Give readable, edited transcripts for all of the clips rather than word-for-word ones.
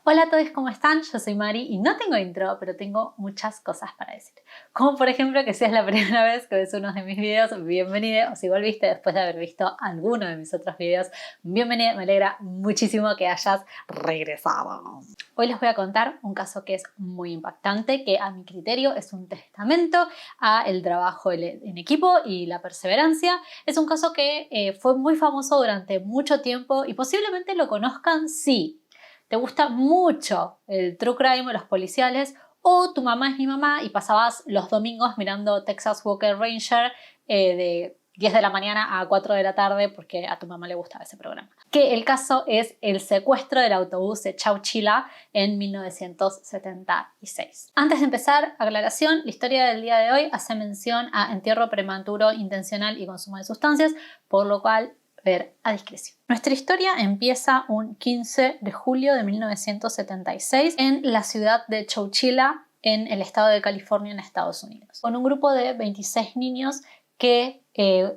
Hola a todos, ¿cómo están? Yo soy Mari y no tengo intro, pero tengo muchas cosas para decir. Como por ejemplo que si es la primera vez que ves uno de mis videos, bienvenido. O si volviste después de haber visto alguno de mis otros videos, bienvenido. Me alegra muchísimo que hayas regresado. Hoy les voy a contar un caso que es muy impactante, que a mi criterio es un testamento a el trabajo en equipo y la perseverancia. Es un caso que fue muy famoso durante mucho tiempo y posiblemente lo conozcan si te gusta mucho el true crime o los policiales, o tu mamá es mi mamá y pasabas los domingos mirando Texas Walker Ranger de 10 de la mañana a 4 de la tarde porque a tu mamá le gustaba ese programa. Que el caso es el secuestro del autobús de Chowchilla en 1976. Antes de empezar, aclaración, la historia del día de hoy hace mención a entierro prematuro intencional y consumo de sustancias, por lo cual ver a discreción. Nuestra historia empieza un 15 de julio de 1976 en la ciudad de Chowchilla, en el estado de California, en Estados Unidos, con un grupo de 26 niños que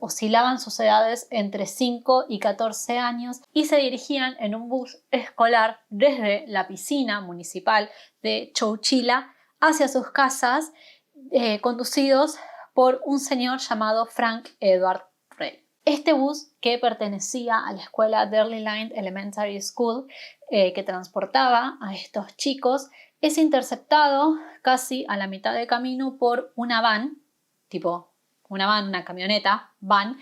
oscilaban sus edades entre 5 y 14 años y se dirigían en un bus escolar desde la piscina municipal de Chowchilla hacia sus casas, conducidos por un señor llamado Frank Edward Frey. Este bus, que pertenecía a la escuela Derry Line Elementary School, que transportaba a estos chicos, es interceptado casi a la mitad de camino por una van, tipo una van, una camioneta, van,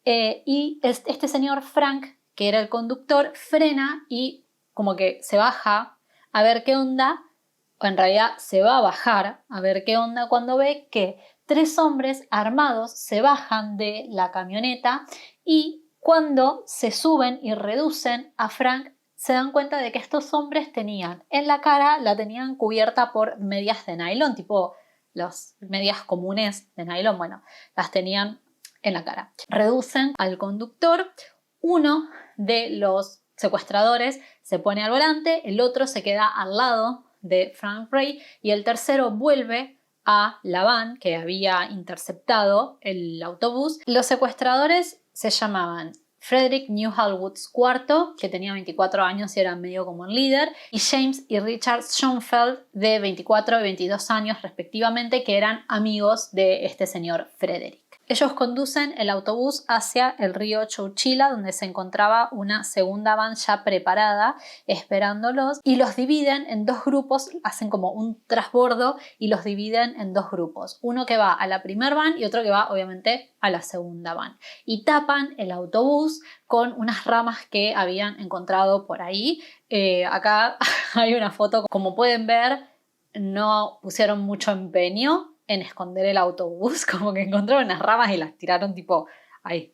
y este señor Frank, que era el conductor, frena y como que se baja a ver qué onda, o en realidad se va a bajar a ver qué onda cuando ve que 3 hombres armados se bajan de la camioneta y cuando se suben y reducen a Frank se dan cuenta de que estos hombres tenían en la cara, la tenían cubierta por medias de nylon, tipo las medias comunes de nylon, bueno, las tenían en la cara. Reducen al conductor, uno de los secuestradores se pone al volante, el otro se queda al lado de Frank Frey y el tercero vuelve a la van que había interceptado el autobús. Los secuestradores se llamaban Frederick Newhall Woods IV, que tenía 24 años y era medio como el líder, y James y Richard Schoenfeld, de 24 y 22 años respectivamente, que eran amigos de este señor Frederick. Ellos conducen el autobús hacia el río Chowchilla, donde se encontraba una segunda van ya preparada esperándolos, y los dividen en 2 grupos, hacen como un trasbordo y los dividen en 2 grupos, uno que va a la primer van y otro que va obviamente a la segunda van, y tapan el autobús con unas ramas que habían encontrado por ahí. Acá hay una foto, como pueden ver no pusieron mucho empeño en esconder el autobús, como que encontraron unas ramas y las tiraron tipo ahí.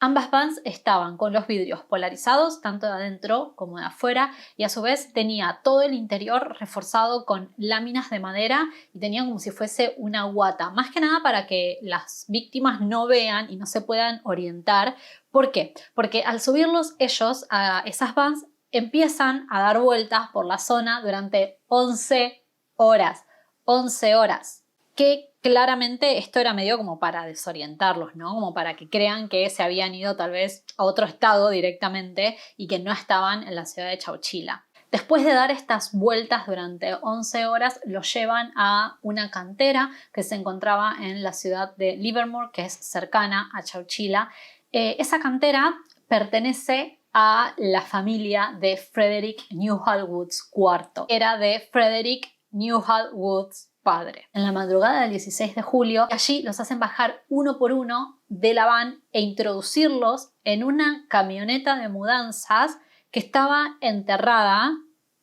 Ambas vans estaban con los vidrios polarizados, tanto de adentro como de afuera, y a su vez tenía todo el interior reforzado con láminas de madera y tenía como si fuese una guata, más que nada para que las víctimas no vean y no se puedan orientar. ¿Por qué? Porque al subirlos ellos a esas vans empiezan a dar vueltas por la zona durante 11 horas. 11 horas. Que claramente esto era medio como para desorientarlos, ¿no? Como para que crean que se habían ido tal vez a otro estado directamente y que no estaban en la ciudad de Chowchilla. Después de dar estas vueltas durante 11 horas, los llevan a una cantera que se encontraba en la ciudad de Livermore, que es cercana a Chowchilla. Esa cantera pertenece a la familia de Frederick Newhall Woods IV. Era de Frederick Newhall Woods padre. En la madrugada del 16 de julio, allí los hacen bajar uno por uno de la van e introducirlos en una camioneta de mudanzas que estaba enterrada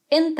en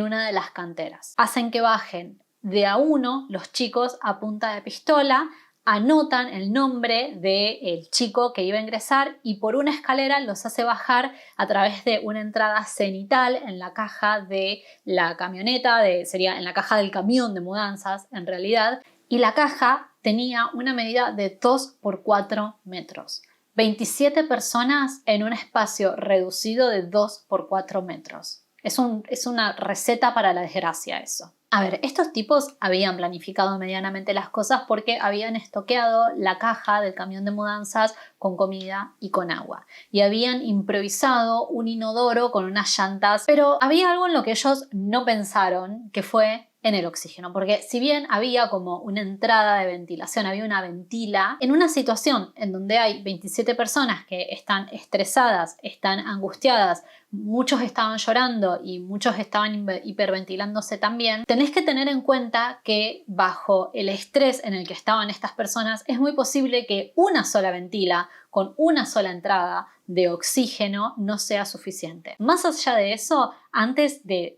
una de las canteras. Hacen que bajen de a uno los chicos a punta de pistola, anotan el nombre del chico que iba a ingresar y por una escalera los hace bajar a través de una entrada cenital en la caja de la camioneta, sería en la caja del camión de mudanzas en realidad, y la caja tenía una medida de 2 por 4 metros. 27 personas en un espacio reducido de 2 por 4 metros. Es una receta para la desgracia eso. A ver, estos tipos habían planificado medianamente las cosas porque habían estoqueado la caja del camión de mudanzas con comida y con agua. Y habían improvisado un inodoro con unas llantas. Pero había algo en lo que ellos no pensaron, que fue en el oxígeno, porque si bien había como una entrada de ventilación, había una ventila, en una situación en donde hay 27 personas que están estresadas, están angustiadas, muchos estaban llorando y muchos estaban hiperventilándose también, tenés que tener en cuenta que bajo el estrés en el que estaban estas personas es muy posible que una sola ventila con una sola entrada de oxígeno no sea suficiente. Más allá de eso, antes de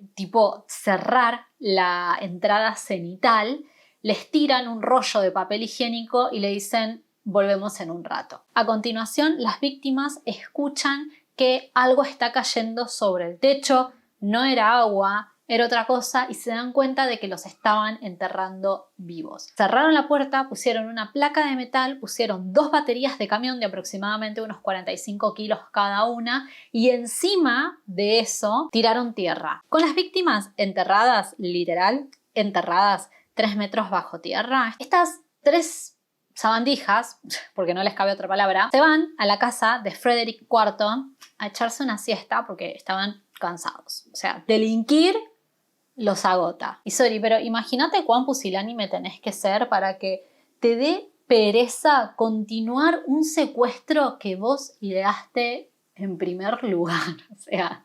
cerrar la entrada cenital, les tiran un rollo de papel higiénico y le dicen volvemos en un rato. A continuación, las víctimas escuchan que algo está cayendo sobre el techo, no era agua, era otra cosa, y se dan cuenta de que los estaban enterrando vivos. Cerraron la puerta, pusieron una placa de metal, pusieron 2 baterías de camión de aproximadamente unos 45 kilos cada una y encima de eso tiraron tierra. Con las víctimas enterradas, literal, enterradas 3 metros bajo tierra, estas 3 sabandijas, porque no les cabe otra palabra, se van a la casa de Frederick IV a echarse una siesta porque estaban cansados. O sea, delinquir los agota. Y sorry, pero imagínate cuán pusilánime tenés que ser para que te dé pereza continuar un secuestro que vos ideaste en primer lugar. O sea,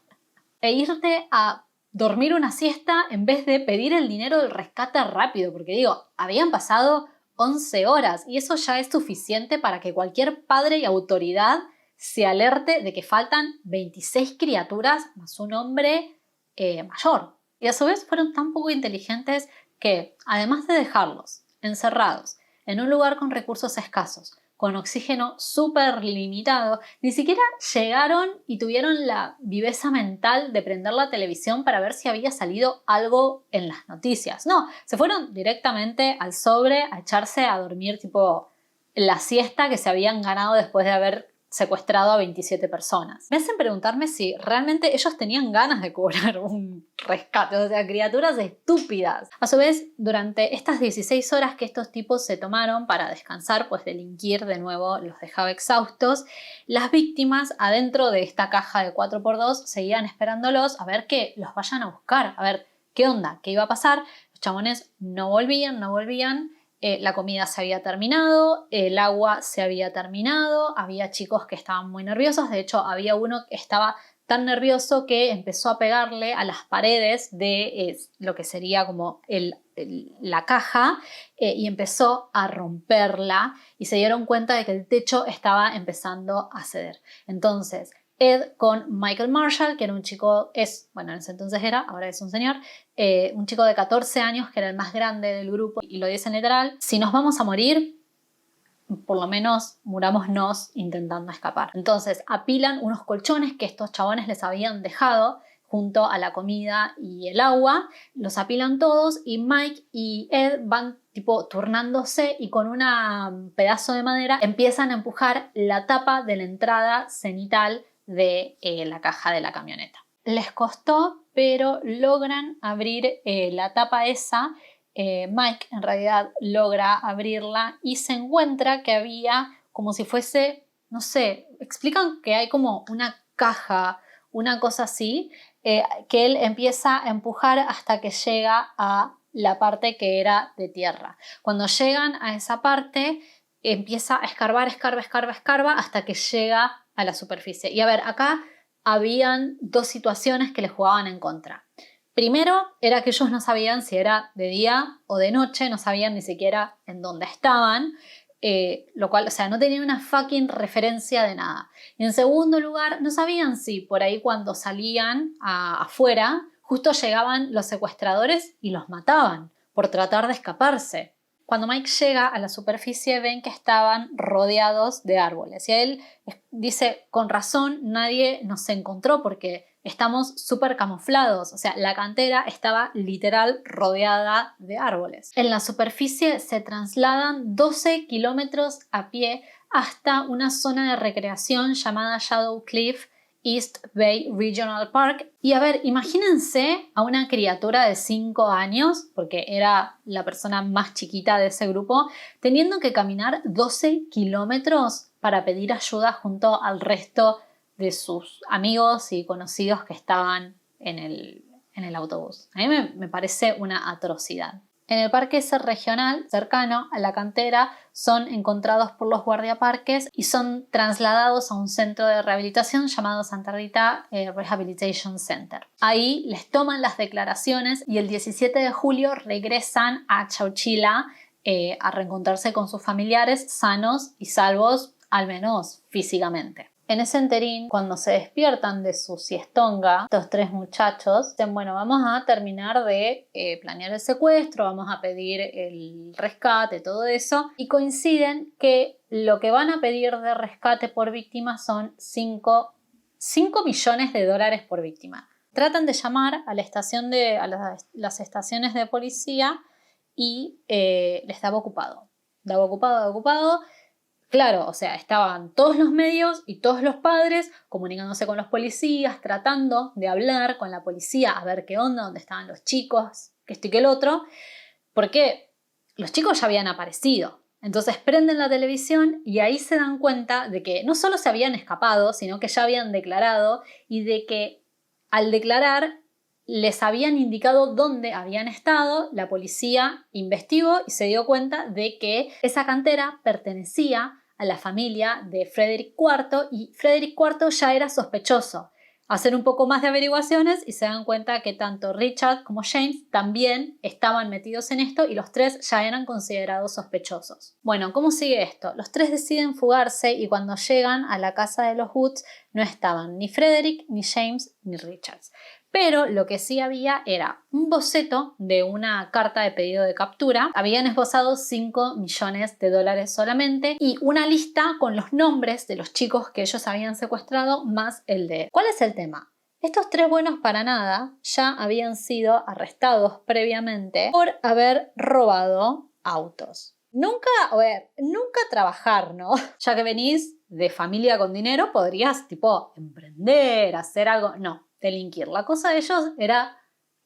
e irte a dormir una siesta en vez de pedir el dinero del rescate rápido. Porque digo, habían pasado 11 horas y eso ya es suficiente para que cualquier padre y autoridad se alerte de que faltan 26 criaturas más un hombre mayor. Y a su vez fueron tan poco inteligentes que, además de dejarlos encerrados en un lugar con recursos escasos, con oxígeno súper limitado, ni siquiera llegaron y tuvieron la viveza mental de prender la televisión para ver si había salido algo en las noticias. No, se fueron directamente al sobre a echarse a dormir la siesta que se habían ganado después de haber secuestrado a 27 personas. Me hacen preguntarme si realmente ellos tenían ganas de cobrar un rescate, o sea, criaturas estúpidas. A su vez, durante estas 16 horas que estos tipos se tomaron para descansar, pues delinquir de nuevo los dejaba exhaustos, las víctimas adentro de esta caja de 4x2 seguían esperándolos a ver que los vayan a buscar, a ver qué onda, qué iba a pasar. Los chabones no volvían. La comida se había terminado, el agua se había terminado, había chicos que estaban muy nerviosos, de hecho había uno que estaba tan nervioso que empezó a pegarle a las paredes de lo que sería como la caja y empezó a romperla y se dieron cuenta de que el techo estaba empezando a ceder. Entonces Ed con Michael Marshall, que era un chico, en ese entonces era, ahora es un señor, un chico de 14 años que era el más grande del grupo y lo dice literal: si nos vamos a morir, por lo menos murámonos intentando escapar. Entonces apilan unos colchones que estos chabones les habían dejado junto a la comida y el agua, los apilan todos y Mike y Ed van turnándose y con un pedazo de madera empiezan a empujar la tapa de la entrada cenital de la caja de la camioneta. Les costó, pero logran abrir la tapa esa. Mike en realidad logra abrirla y se encuentra que había como si fuese, no sé, explican que hay como una caja, una cosa así, que él empieza a empujar hasta que llega a la parte que era de tierra. Cuando llegan a esa parte, empieza a escarbar hasta que llega a la superficie. Y a ver, acá habían 2 situaciones que le jugaban en contra. Primero, era que ellos no sabían si era de día o de noche, no sabían ni siquiera en dónde estaban, lo cual, o sea, no tenían una fucking referencia de nada. Y en segundo lugar, no sabían si por ahí cuando salían afuera, justo llegaban los secuestradores y los mataban por tratar de escaparse. Cuando Mike llega a la superficie ven que estaban rodeados de árboles y él dice: con razón nadie nos encontró porque estamos súper camuflados, o sea, la cantera estaba literal rodeada de árboles. En la superficie se trasladan 12 kilómetros a pie hasta una zona de recreación llamada Shadow Cliff East Bay Regional Park. Y a ver, imagínense a una criatura de 5 años, porque era la persona más chiquita de ese grupo, teniendo que caminar 12 kilómetros para pedir ayuda junto al resto de sus amigos y conocidos que estaban en el autobús. A mí me parece una atrocidad. En el parque ese regional, cercano a la cantera, son encontrados por los guardiaparques y son trasladados a un centro de rehabilitación llamado Santa Rita Rehabilitation Center. Ahí les toman las declaraciones y el 17 de julio regresan a Chowchilla a reencontrarse con sus familiares sanos y salvos, al menos físicamente. En ese interín, cuando se despiertan de su siestonga, estos 3 muchachos dicen, bueno, vamos a terminar de planear el secuestro, vamos a pedir el rescate, todo eso, y coinciden que lo que van a pedir de rescate por víctima son 5 millones de dólares por víctima. Tratan de llamar a las estaciones de policía y les daba ocupado. Daba ocupado. Claro, o sea, estaban todos los medios y todos los padres comunicándose con los policías, tratando de hablar con la policía a ver qué onda, dónde estaban los chicos, que esto y que el otro, porque los chicos ya habían aparecido. Entonces prenden la televisión y ahí se dan cuenta de que no solo se habían escapado, sino que ya habían declarado y de que al declarar les habían indicado dónde habían estado, la policía investigó y se dio cuenta de que esa cantera pertenecía a la familia de Frederick IV y Frederick IV ya era sospechoso. Hacen un poco más de averiguaciones y se dan cuenta que tanto Richard como James también estaban metidos en esto y los 3 ya eran considerados sospechosos. Bueno, ¿cómo sigue esto? Los 3 deciden fugarse y cuando llegan a la casa de los Woods no estaban ni Frederick, ni James, ni Richard. Pero lo que sí había era un boceto de una carta de pedido de captura. Habían esbozado 5 millones de dólares solamente y una lista con los nombres de los chicos que ellos habían secuestrado más el de él. ¿Cuál es el tema? Estos 3 buenos para nada ya habían sido arrestados previamente por haber robado autos. Nunca trabajar, ¿no? Ya que venís de familia con dinero, podrías tipo emprender, hacer algo. No. Delinquir. La cosa de ellos era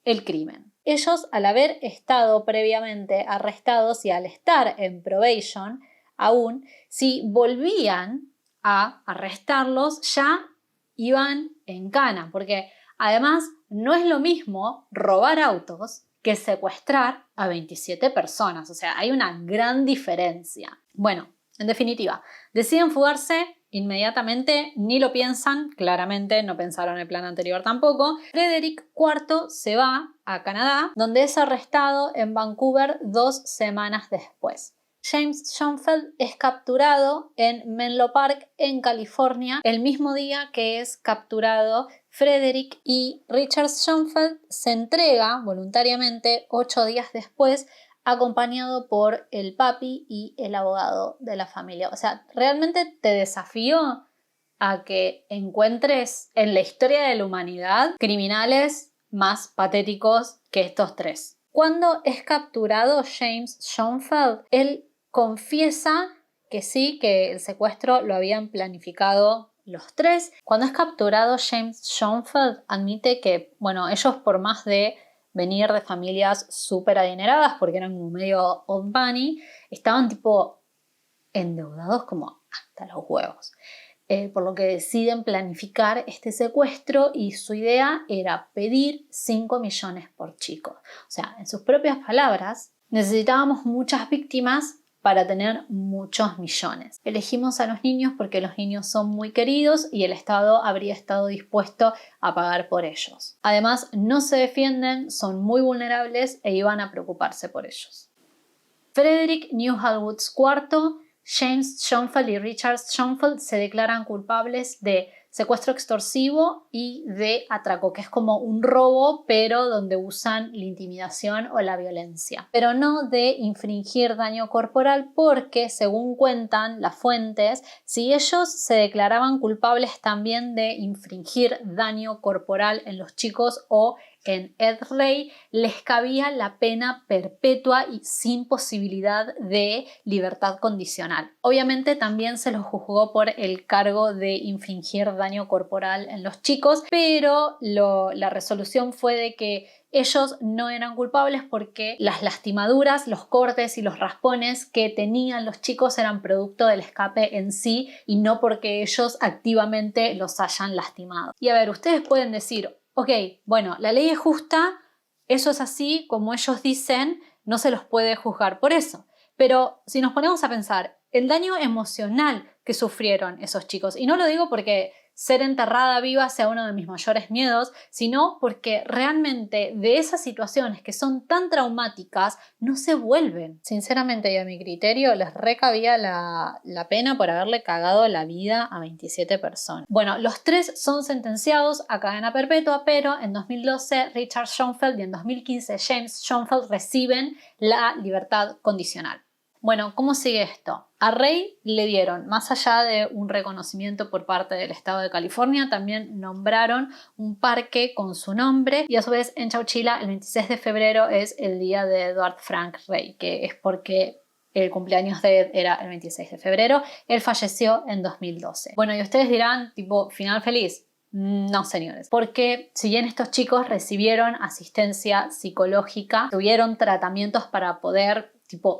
el crimen. Ellos, al haber estado previamente arrestados y al estar en probation, aún si volvían a arrestarlos, ya iban en cana, porque además no es lo mismo robar autos que secuestrar a 27 personas. O sea, hay una gran diferencia. Bueno, en definitiva, deciden fugarse. Inmediatamente, ni lo piensan, claramente no pensaron el plan anterior tampoco. Frederick IV se va a Canadá, donde es arrestado en Vancouver 2 semanas después. James Schoenfeld es capturado en Menlo Park, en California, el mismo día que es capturado Frederick, y Richard Schoenfeld se entrega voluntariamente 8 días después, acompañado por el papi y el abogado de la familia. O sea, realmente te desafío a que encuentres en la historia de la humanidad criminales más patéticos que estos 3. Cuando es capturado James Schoenfeld, él confiesa que sí, que el secuestro lo habían planificado los 3. Cuando es capturado James Schoenfeld admite que, bueno, ellos por más de venir de familias súper adineradas porque eran como medio old money, estaban tipo endeudados como hasta los huevos. Por lo que deciden planificar este secuestro y su idea era pedir 5 millones por chico. O sea, en sus propias palabras, necesitábamos muchas víctimas para tener muchos millones. Elegimos a los niños porque los niños son muy queridos y el Estado habría estado dispuesto a pagar por ellos. Además, no se defienden, son muy vulnerables e iban a preocuparse por ellos. Frederick Newhall Woods IV, James Schoenfeld y Richard Schoenfeld se declaran culpables de secuestro extorsivo y de atraco, que es como un robo, pero donde usan la intimidación o la violencia. Pero no de infringir daño corporal porque, según cuentan las fuentes, si ellos se declaraban culpables también de infringir daño corporal en los chicos o en Ed Ray, les cabía la pena perpetua y sin posibilidad de libertad condicional. Obviamente también se los juzgó por el cargo de infringir daño corporal en los chicos, pero la resolución fue de que ellos no eran culpables porque las lastimaduras, los cortes y los raspones que tenían los chicos eran producto del escape en sí y no porque ellos activamente los hayan lastimado. Y a ver, ustedes pueden decir, ok, bueno, la ley es justa, eso es así, como ellos dicen, no se los puede juzgar por eso. Pero si nos ponemos a pensar, el daño emocional que sufrieron esos chicos, y no lo digo porque ser enterrada viva sea uno de mis mayores miedos, sino porque realmente de esas situaciones que son tan traumáticas no se vuelven. Sinceramente y a mi criterio les recabía la pena por haberle cagado la vida a 27 personas. Bueno, los 3 son sentenciados a cadena perpetua, pero en 2012 Richard Schoenfeld y en 2015 James Schoenfeld reciben la libertad condicional. Bueno, ¿cómo sigue esto? A Ray le dieron, más allá de un reconocimiento por parte del estado de California, también nombraron un parque con su nombre y a su vez en Chowchilla el 26 de febrero es el día de Edward Frank Ray, que es porque el cumpleaños de Ed era el 26 de febrero. Él falleció en 2012. Bueno, y ustedes dirán, tipo, final feliz. No, señores, porque si bien estos chicos recibieron asistencia psicológica, tuvieron tratamientos para poder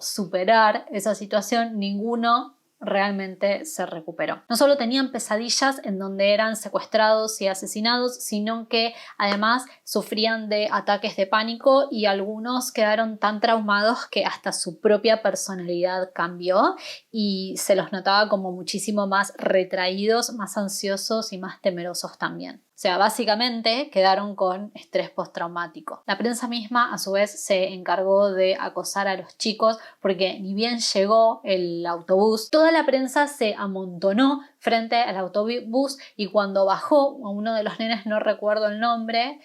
superar esa situación, ninguno realmente se recuperó. No solo tenían pesadillas en donde eran secuestrados y asesinados, sino que además sufrían de ataques de pánico y algunos quedaron tan traumados que hasta su propia personalidad cambió y se los notaba como muchísimo más retraídos, más ansiosos y más temerosos también. O sea, básicamente quedaron con estrés postraumático. La prensa misma, a su vez, se encargó de acosar a los chicos porque ni bien llegó el autobús, toda la prensa se amontonó frente al autobús y cuando bajó, a uno de los nenes, no recuerdo el nombre,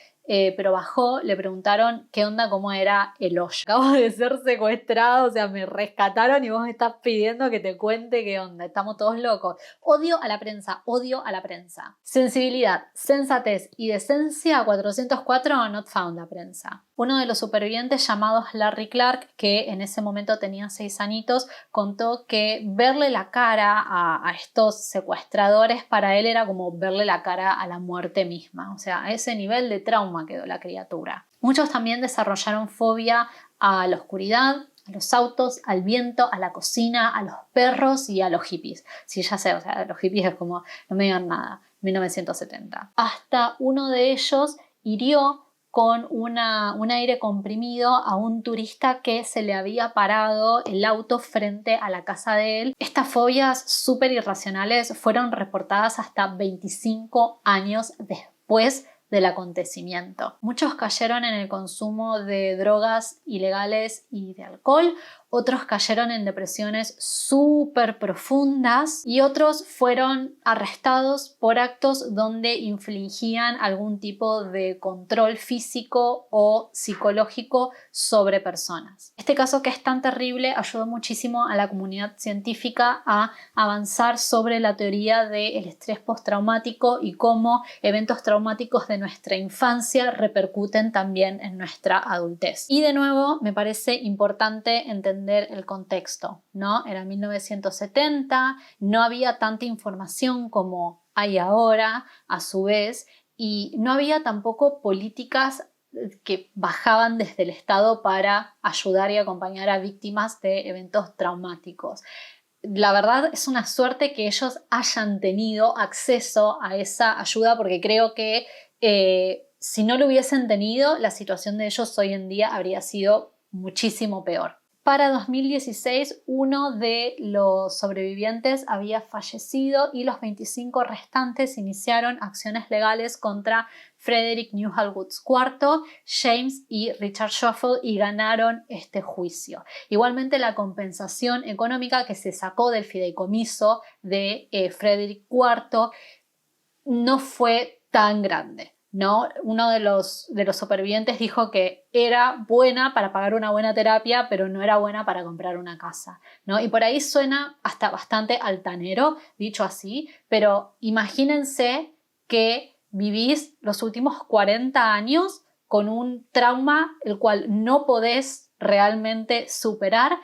pero bajó, le preguntaron qué onda, cómo era el hoyo. Acabo de ser secuestrado, o sea, me rescataron y vos me estás pidiendo que te cuente qué onda, estamos todos locos. Odio a la prensa, odio a la prensa. Sensibilidad, sensatez y decencia 404 not found la prensa. Uno de los supervivientes llamados Larry Clark, que en ese momento tenía 6 añitos, contó que verle la cara a estos secuestradores para él era como verle la cara a la muerte misma. O sea, a ese nivel de trauma quedó la criatura. Muchos también desarrollaron fobia a la oscuridad, a los autos, al viento, a la cocina, a los perros y a los hippies. Sí, ya sé, o sea, los hippies es como, no me digan nada, 1970. Hasta uno de ellos hirió con un aire comprimido a un turista que se le había parado el auto frente a la casa de él. Estas fobias súper irracionales fueron reportadas hasta 25 años después del acontecimiento. Muchos cayeron en el consumo de drogas ilegales y de alcohol, otros cayeron en depresiones súper profundas y otros fueron arrestados por actos donde infligían algún tipo de control físico o psicológico sobre personas. Este caso, que es tan terrible, ayudó muchísimo a la comunidad científica a avanzar sobre la teoría del estrés postraumático y cómo eventos traumáticos de nuestra infancia repercuten también en nuestra adultez. Y de nuevo, me parece importante entender el contexto, ¿no? Era 1970, no había tanta información como hay ahora, a su vez, y no había tampoco políticas que bajaban desde el Estado para ayudar y acompañar a víctimas de eventos traumáticos. La verdad es una suerte que ellos hayan tenido acceso a esa ayuda, porque creo que si no lo hubiesen tenido, la situación de ellos hoy en día habría sido muchísimo peor. Para 2016, uno de los sobrevivientes había fallecido y los 25 restantes iniciaron acciones legales contra Frederick Newhall Woods IV, James y Richard Schoenfeld y ganaron este juicio. Igualmente, la compensación económica que se sacó del fideicomiso de Frederick IV no fue tan grande, ¿no? Uno de los supervivientes dijo que era buena para pagar una buena terapia, pero no era buena para comprar una casa, ¿no? Y por ahí suena hasta bastante altanero, dicho así, pero imagínense que vivís los últimos 40 años con un trauma el cual no podés realmente superar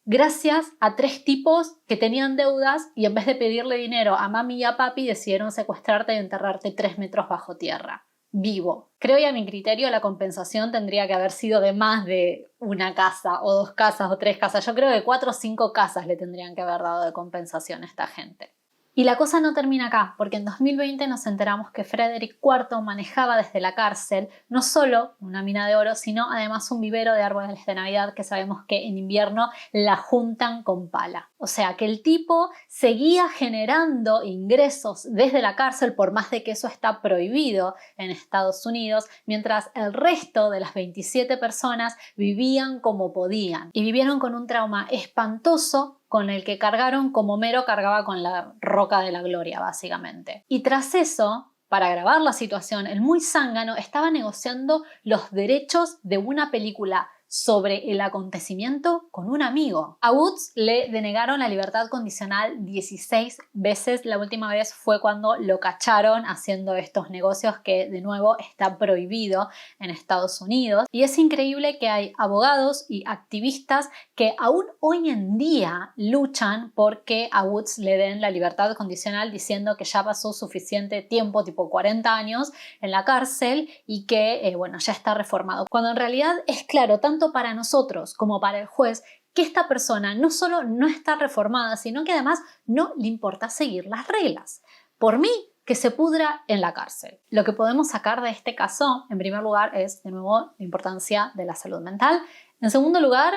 gracias a 3 tipos que tenían deudas y en vez de pedirle dinero a mami y a papi decidieron secuestrarte y enterrarte 3 metros bajo tierra, vivo. Creo y a mi criterio la compensación tendría que haber sido de más de una casa o 2 casas o 3 casas. Yo creo que 4 o 5 casas le tendrían que haber dado de compensación a esta gente. Y la cosa no termina acá, porque en 2020 nos enteramos que Frederick IV manejaba desde la cárcel no solo una mina de oro, sino además un vivero de árboles de Navidad que sabemos que en invierno la juntan con pala. O sea que el tipo seguía generando ingresos desde la cárcel, por más de que eso está prohibido en Estados Unidos, mientras el resto de las 27 personas vivían como podían y vivieron con un trauma espantoso con el que cargaron como Homero cargaba con la roca de la gloria, básicamente. Y tras eso, para agravar la situación, el muy zángano estaba negociando los derechos de una película sobre el acontecimiento con un amigo. A Woods le denegaron la libertad condicional 16 veces. La última vez fue cuando lo cacharon haciendo estos negocios que de nuevo está prohibido en Estados Unidos. Y es increíble que hay abogados y activistas que aún hoy en día luchan porque a Woods le den la libertad condicional diciendo que ya pasó suficiente tiempo, tipo 40 años, en la cárcel y que, bueno, ya está reformado. Cuando en realidad es claro, tanto para nosotros como para el juez, que esta persona no solo no está reformada, sino que además no le importa seguir las reglas. Por mí, que se pudra en la cárcel. Lo que podemos sacar de este caso, en primer lugar, es de nuevo la importancia de la salud mental. En segundo lugar,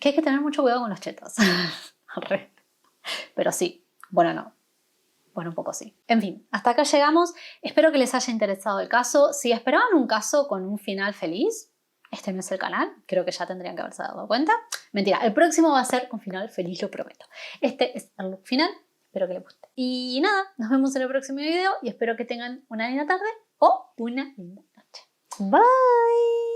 que hay que tener mucho cuidado con los chetos. Pero sí, bueno, no. Bueno, un poco sí. En fin, hasta acá llegamos. Espero que les haya interesado el caso. Si esperaban un caso con un final feliz, este no es el canal. Creo que ya tendrían que haberse dado cuenta. Mentira, el próximo va a ser con final feliz, lo prometo. Este es el look final. Espero que les guste. Y nada, nos vemos en el próximo video y espero que tengan una linda tarde o una linda noche. Bye.